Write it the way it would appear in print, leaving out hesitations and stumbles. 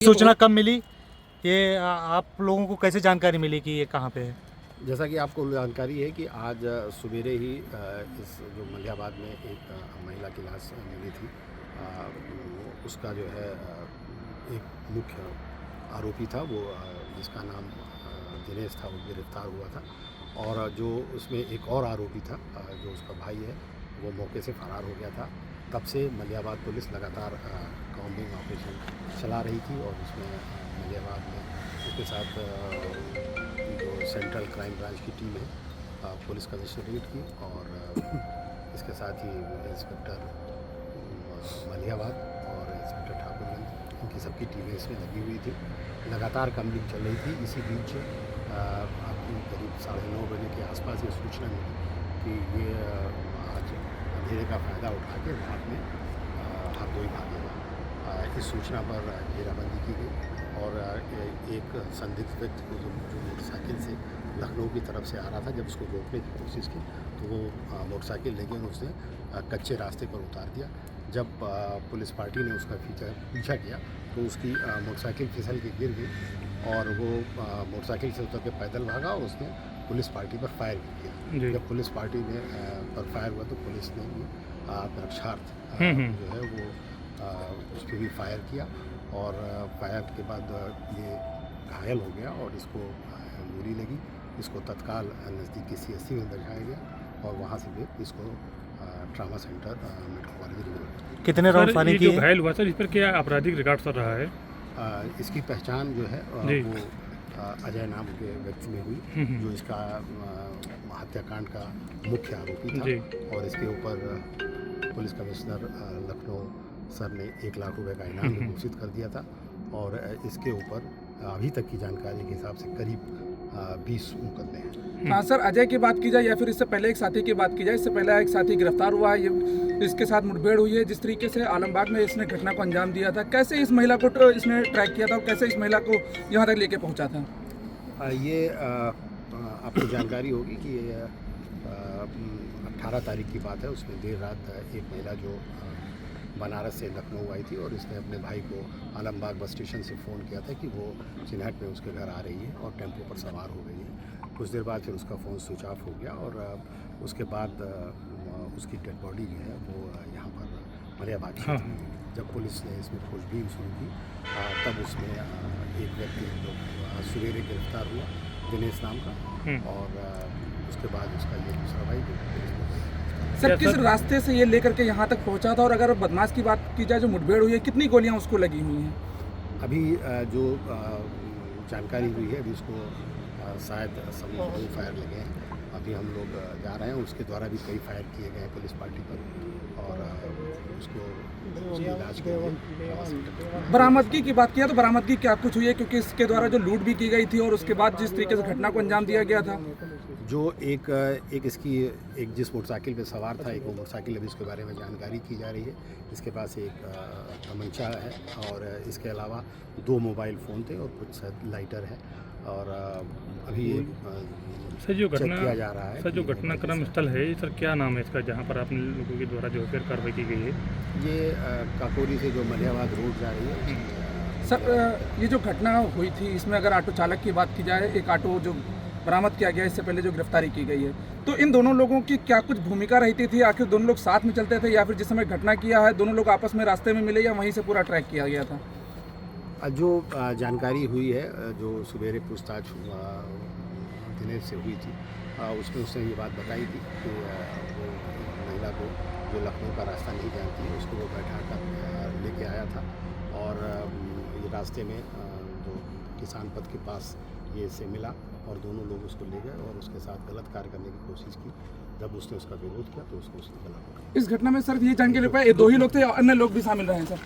सूचना कब मिली? ये आप लोगों को कैसे जानकारी मिली कि ये कहाँ पे है? जैसा कि आपको जानकारी है कि आज सवेरे ही इस जो मलियाबाद में एक महिला की लाश मिली थी। उसका जो है एक मुख्य आरोपी था वो जिसका नाम दिनेश था, वो गिरफ्तार हुआ था। और जो उसमें एक और आरोपी था जो उसका भाई है, वो मौके से फरार हो गया था। तब से मलियाबाद पुलिस लगातार कॉम्बिंग ऑपरेशन चला रही थी और उसमें मलियाबाद में उसके साथ जो सेंट्रल क्राइम ब्रांच की टीम है पुलिस कमिश्नरेट की और इसके साथ ही इंस्पेक्टर मलियाबाद और इंस्पेक्टर ठाकुरगंज, इनकी सबकी टीमें इसमें लगी हुई थी। लगातार कॉम्बिंग चल रही थी। इसी बीच आपकी करीब 9:30 बजे के आसपास ये सूचना मिली कि ये आज अंधेरे का फ़ायदा उठा के रात में हरदोई भागेगा। इस सूचना पर घेराबंदी की गई और एक संदिग्ध व्यक्ति को जो मोटरसाइकिल से लखनऊ की तरफ से आ रहा था, जब उसको रोकने की कोशिश की तो वो मोटरसाइकिल लेके उसने कच्चे रास्ते पर उतार दिया। जब पुलिस पार्टी ने उसका पीछा किया तो उसकी मोटरसाइकिल फिसल के गिर गई और वो मोटरसाइकिल से उतर के पैदल भागा और उसने पुलिस पार्टी पर फायर भी किया। जब पुलिस पार्टी ने पर फायर हुआ तो पुलिस ने भी रक्षार्थ जो है वो उस पर भी फायर किया और फायर के बाद ये घायल हो गया और इसको गोली लगी। इसको तत्काल नज़दीकी CSC में दर्शाया गया और वहाँ से भी इसको ट्रामा सेंटर मेडिकल कॉलेज। कितने राउंड फायरिंग की? जो घायल हुआ सर, इस पर क्या आपराधिक रिकॉर्ड चल रहा है? इसकी पहचान जो है वो अजय नाम के व्यक्ति में हुई, जो इसका हत्याकांड का मुख्य आरोपी था। और इसके ऊपर पुलिस कमिश्नर लखनऊ सर ने 1 लाख रुपए का इनाम भी घोषित कर दिया था। और इसके ऊपर अभी तक की जानकारी के हिसाब से करीब 20 मुकदमे हैं। हाँ सर, अजय की बात की जाए या फिर इससे पहले एक साथी की बात की जाए, इससे पहले एक साथी गिरफ्तार हुआ है, ये इसके साथ मुठभेड़ हुई है। जिस तरीके से आलमबाग में इसने घटना को अंजाम दिया था, कैसे इस महिला को इसने ट्रैक किया था और कैसे इस महिला को यहाँ तक लेके पहुँचा था? ये आपको जानकारी होगी कि 18 तारीख की बात है। उसमें देर रात एक महिला जो बनारस से लखनऊ आई थी और इसने अपने भाई को आलमबाग बस स्टेशन से फ़ोन किया था कि वो चिन्हट में उसके घर आ रही है और टेम्पो पर सवार हो गई है। कुछ देर बाद फिर उसका फ़ोन स्विच ऑफ हो गया और उसके बाद उसकी डेड बॉडी जो है वो यहाँ पर मलियाबाद क्षेत्र में मिली। जब पुलिस ने इसमें खोजबीन शुरू की तब उसमें एक व्यक्ति जो सवेरे गिरफ्तार हुआ, दिनेश नाम का, और उसके बाद उसका ये दूसरा भाई सर किस रास्ते से ये लेकर के यहाँ तक पहुँचा था? और अगर बदमाश की बात की जाए, जो मुठभेड़ हुई है, कितनी गोलियाँ उसको लगी हुई हैं? अभी जो जानकारी हुई है अभी उसको शायद सब 2 फायर लगे हैं। अभी हम लोग जा रहे हैं, उसके द्वारा भी कई फायर किए गए हैं पुलिस पार्टी पर और उसको इलाज के लिए। बरामदगी की बात किया तो बरामदगी क्या कुछ हुई है? क्योंकि इसके द्वारा जो लूट भी की गई थी और उसके बाद जिस तरीके से घटना को अंजाम दिया गया था, जो एक इसकी एक जिस मोटरसाइकिल पे सवार था, एक वो मोटरसाइकिल अभी उसके बारे में जानकारी की जा रही है। इसके पास एक तमंचा है और इसके अलावा 2 मोबाइल फ़ोन थे और कुछ लाइटर है और अभी सर जो चेक किया जा रहा है। सर जो घटनाक्रम स्थल है सर, क्या नाम है इसका जहाँ पर आप लोगों के द्वारा जो फिर कार्रवाई की गई है? ये काकोरी से जो मलियाबाद रोड जा रही है। सर ये जो घटना हुई थी इसमें अगर ऑटो चालक की बात की जाए, एक ऑटो जो बरामद किया गया इससे पहले जो गिरफ्तारी की गई है, तो इन दोनों लोगों की क्या कुछ भूमिका रहती थी? आखिर दोनों लोग साथ में चलते थे या फिर जिस समय घटना किया है दोनों लोग आपस में रास्ते में मिले या वहीं से पूरा ट्रैक किया गया था? जो जानकारी हुई है, जो सवेरे पूछताछ दिनेश से हुई थी, उसमें उसने ये बात बताई थी कि वो महिला को जो लखनऊ का रास्ता नहीं जानती है उसको वो बैठा कर लेके आया था और ये रास्ते में जो किसान पथ के पास ये से मिला और दोनों लोग उसको ले गए और उसके साथ गलत कार्य करने की कोशिश की। जब उसने उसका विरोध किया तो उसको उसने गलत। इस घटना में सर ये जानकारी पाया 2 ही लोग थे या अन्य लोग भी शामिल रहे हैं सर?